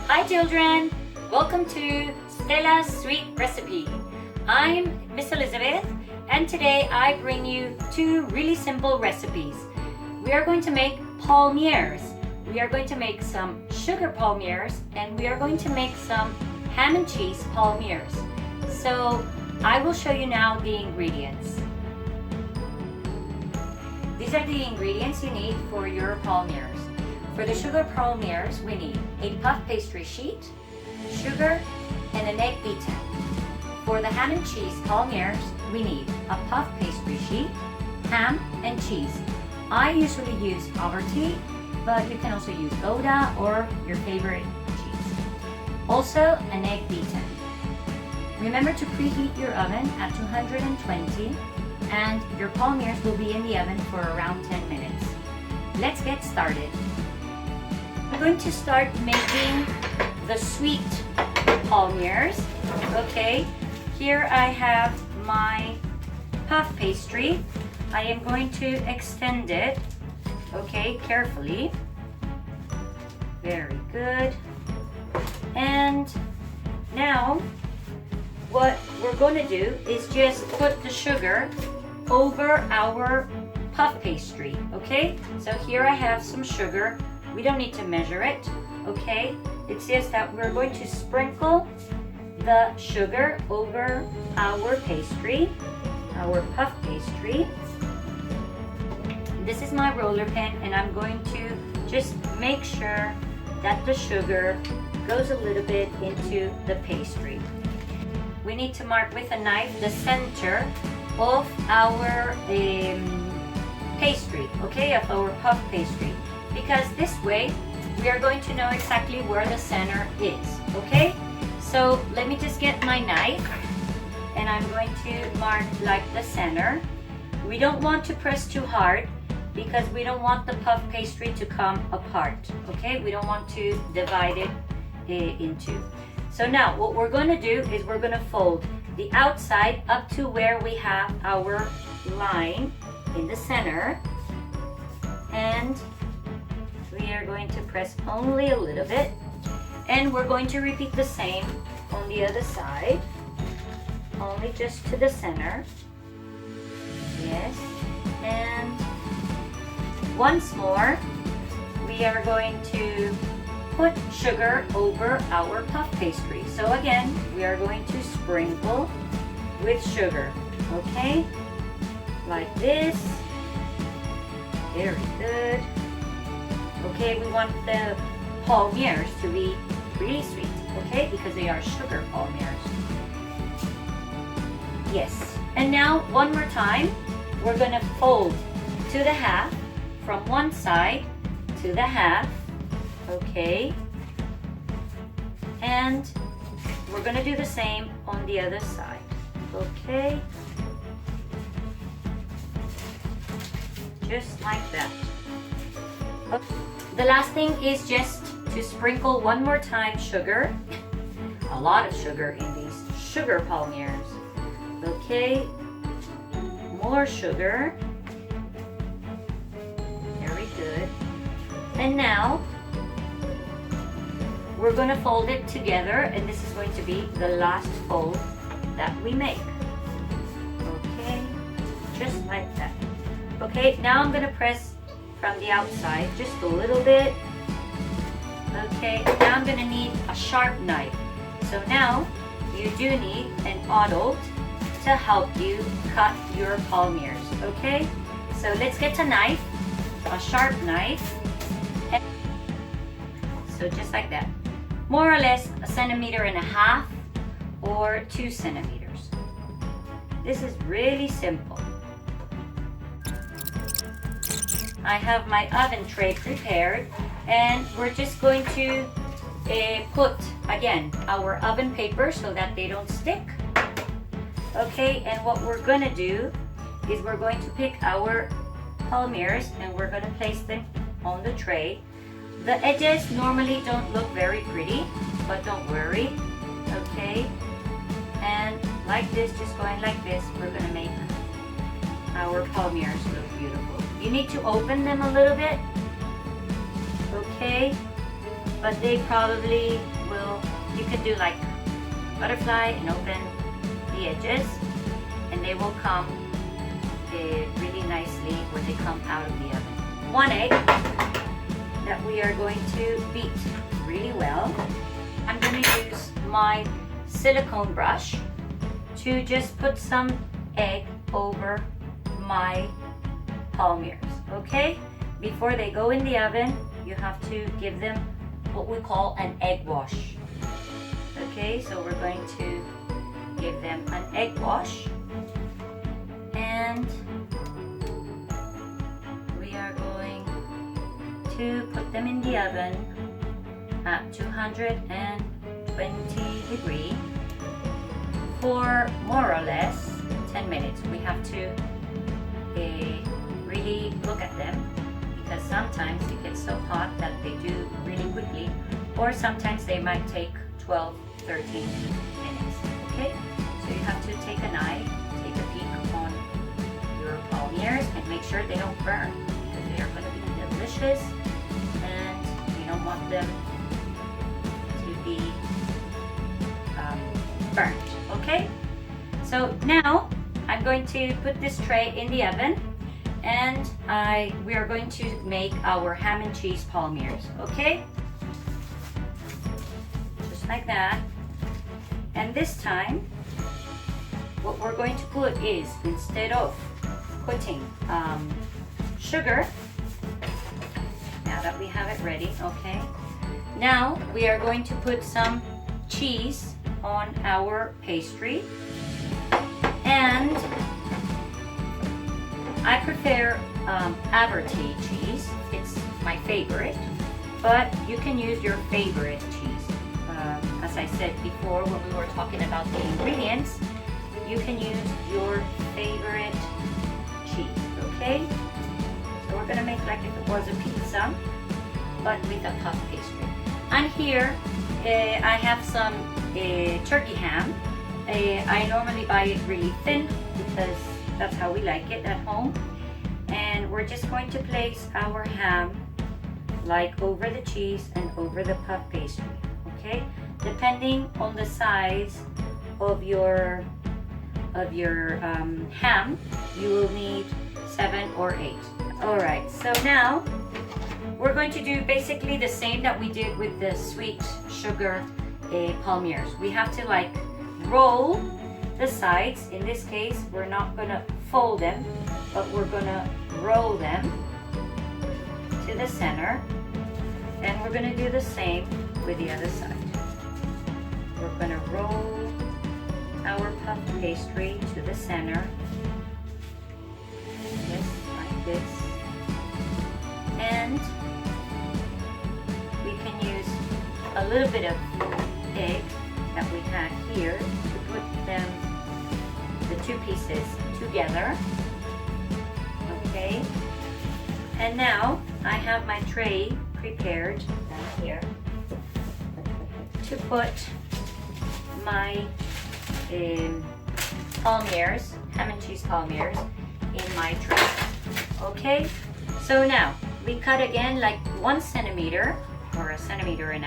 Hi children! Welcome to Stella's Sweet Recipe. I'm Miss Elizabeth and today I bring you two really simple recipes. We are going to make palmiers. We are going to make some sugar palmiers and we are going to make some ham and cheese palmiers. So I will show you now the ingredients. These are the ingredients you need for your palmiers. For the sugar palmiers, we need a puff pastry sheet, sugar, and an egg beaten. For the ham and cheese palmiers, we need a puff pastry sheet, ham, and cheese. I usually use Havarti, but you can also use Gouda or your favorite cheese. Also, an egg beaten. Remember to preheat your oven at 220 and your palmiers will be in the oven for around 10 minutes. Let's get started. I'm going to start making the sweet palmiers. Okay, here I have my puff pastry. I am going to extend it, okay, carefully. Very good. And now what we're going to do is just put the sugar over our puff pastry, okay? So here I have some sugar. We don't need to measure it, okay? It's just that we're going to sprinkle the sugar over our pastry, our puff pastry. This is my roller pin and I'm going to just make sure that the sugar goes a little bit into the pastry. We need to mark with a knife the center of our pastry, okay, of our puff pastry, because this way we are going to know exactly where the center is, okay? So let me just get my knife and I'm going to mark like the center. We don't want to press too hard because we don't want the puff pastry to come apart, okay? We don't want to divide it into. So now what we're going to do is we're going to fold the outside up to where we have our line in the center, and we are going to press only a little bit, and we're going to repeat the same on the other side, only just to the center. Yes, and once more we are going to put sugar over our puff pastry. So again, we are going to sprinkle with sugar, okay? Like this. Very good. Okay, we want the palmiers to be really sweet, okay? Because they are sugar palmiers. Yes. And now, one more time, we're gonna fold to the half, from one side to the half, okay? And we're gonna do the same on the other side, okay? Just like that. Okay. The last thing is just to sprinkle one more time sugar. A lot of sugar in these sugar palmiers, okay? More sugar. Very good. And now we're going to fold it together, and this is going to be the last fold that we make. Okay, just like that. Okay, now I'm going to press from the outside just a little bit. Okay, now I'm going to need a sharp knife. So now you do need an adult to help you cut your palmiers. Okay, so let's get a knife, a sharp knife. So just like that. More or less 1.5 centimeters or 2 centimeters. This is really simple. I have my oven tray prepared and we're just going to put again our oven paper so that they don't stick. Okay, and what we're going to do is we're going to pick our palmiers and we're going to place them on the tray. The edges normally don't look very pretty, but don't worry, okay? And like this, just going like this, we're gonna make our palmiers look beautiful. You need to open them a little bit, okay? but they probably will, you can do like butterfly and open the edges, and they will come really nicely when they come out of the oven. 1 egg that we are going to beat really well. I'm going to use my silicone brush to just put some egg over my Palmiers, okay? Before they go in the oven, you have to give them what we call an egg wash. Okay, so we're going to give them an egg wash, and we are going to put them in the oven at 220 degrees for more or less 10 minutes. We have to really look at them, because sometimes it gets so hot that they do really quickly, or sometimes they might take 12, 13 minutes. Okay, so you have to take an eye, take a peek on your Palmiers and make sure they don't burn, because they are going to be delicious and you don't want them to be burnt. Okay, so now I'm going to put this tray in the oven, and we are going to make our ham and cheese Palmiers. Okay, just like that. And this time what we're going to put is, instead of putting sugar, now that we have it ready, okay, now we are going to put some cheese on our pastry. And I prefer Averty cheese. It's my favorite, but you can use your favorite cheese. As I said before when we were talking about the ingredients, you can use your favorite cheese, okay? So we're gonna make like if it was a pizza, but with a puff pastry. And here I have some turkey ham. I normally buy it really thin because that's how we like it at home. And we're just going to place our ham like over the cheese and over the puff pastry, okay? Depending on the size of your ham, you will need 7 or 8. All right, so now we're going to do basically the same that we did with the sweet sugar Palmiers. We have to like roll the sides. In this case, we're not gonna fold them, but we're gonna roll them to the center, and we're gonna do the same with the other side. We're gonna roll our puff pastry to the center, just like this, and we can use a little bit of egg that we had here to put them, the two pieces together. Okay, and now I have my tray prepared down here to put my Palmiers, ham and cheese Palmiers, in my tray. Okay, so now we cut again like 1 centimeter or 1.5 centimeters,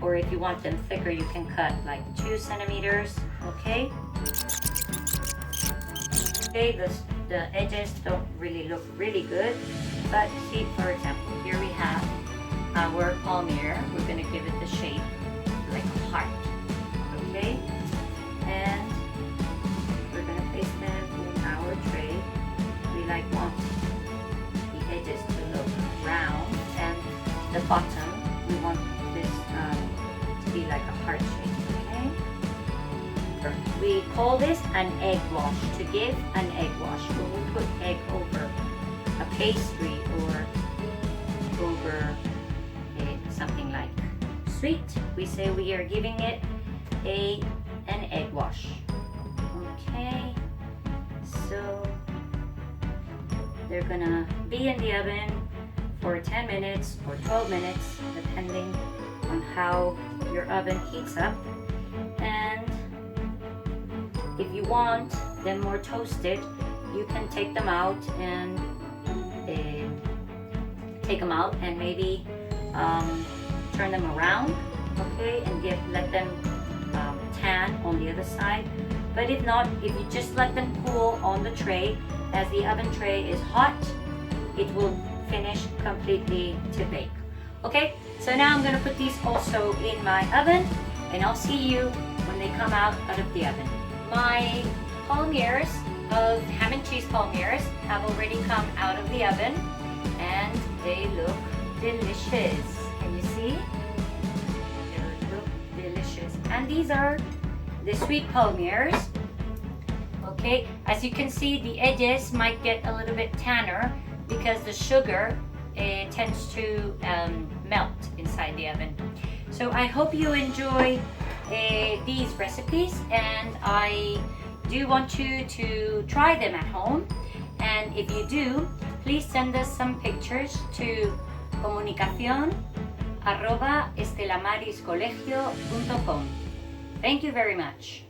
or if you want them thicker, you can cut like 2 centimeters. Okay. Okay, the edges don't really look really good, but see, for example, here we have our Palmier. We're gonna give it the shape like a heart. Okay, and we're gonna place them in our tray. We like want the edges to look round, and the bottom we want this to be like a heart shape. Okay, we call this an egg wash, to give an egg wash. When we put egg over a pastry or over something like sweet, we say we are giving it an egg wash. Okay, so they're gonna be in the oven for 10 minutes or 12 minutes, depending on how your oven heats up. And if you want them more toasted, you can take them out and maybe turn them around, okay, and let them tan on the other side. But if not, if you just let them cool on the tray, as the oven tray is hot, it will finish completely to bake. Okay, so now I'm gonna put these also in my oven, and I'll see you when they come out of the oven. My Palmiers of ham and cheese Palmiers have already come out of the oven, and they look delicious. Can you see? They look delicious. And these are the sweet Palmiers. Okay, as you can see, the edges might get a little bit tanner because the sugar tends to melt inside the oven. So I hope you enjoy these recipes, and I do want you to try them at home. And if you do, please send us some pictures to comunicacion@estelamariscolegio.com. Thank you very much.